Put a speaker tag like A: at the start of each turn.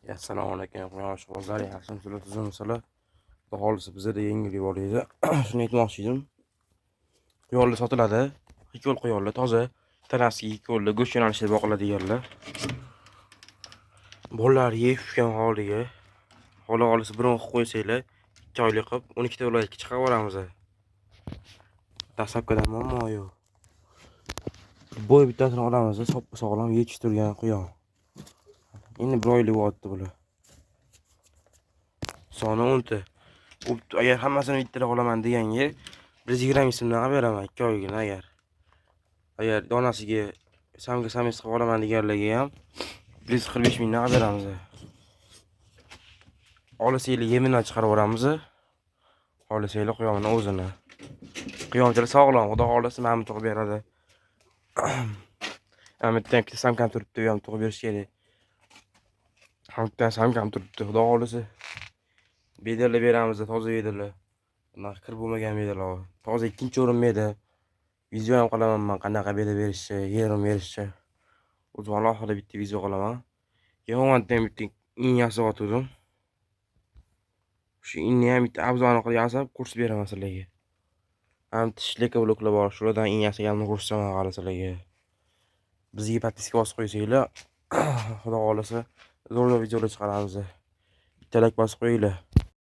A: Assalomu alaykum quyosh bozor, yaxshimisizlar, tuzimsizlar? Xudo xohlasa bizda yengil yuboradi. Shuni aytmoqchi edim. Quyonlar sotiladi. Ikki quyonlar toza, tanasiga ikki qo'lda go'sht yo'nalishida boqiladiganlar. Bolalar yeb pishgan holiga, Xudo xohlasa bir o'qib qo'ysanglar, 2 oylik qilib 12 ta viloyatga chiqarib yuboramiz. Dastlabkidan muammo yo'q. Bo'y bittasini olamiz, sog'lom yetishtirgan quyon. Endi 1 oylik bo'lyapti bular. Soni 10 ta. Agar hammasini bittada olaman deganga 120 so'mdan beraman 2 oyligini agar donasiga samga samis qilib olaman deganlarga ham 145 mingdan beramiz. Olasanglar yemidan chiqarib yuboramiz. Olasanglar quyonni o'zini. Quyonchalar sog'lom, xudo xohlasa mana tug'ib beradi. Bitta samkam turibdi, u ham tug'ib berish kerak. Bitta samkam turibdi, xudo xohlasa bedarlar beramiz, toza bedarlar. Bunaqa kir bo'lmagan bedarlar. Toza ikkinchi o'rin beda. Video ham qilaman men qanaqa beda berishni, yerim berishni. O'zim alohida bitta video qilaman. Yomon bitta inyasi otdim. Shu inni ham bitta obzorni qilib yasab kurs beraman sizlarga. Ham tishleka bloklar bor, shulardan inyasiga ham ko'rsataman hali sizlarga. Bizga podpiska bosib qo'ysanglar, xudo xohlasa zo'r videolar chiqaramiz. Bitta like bosib qo'yinglar.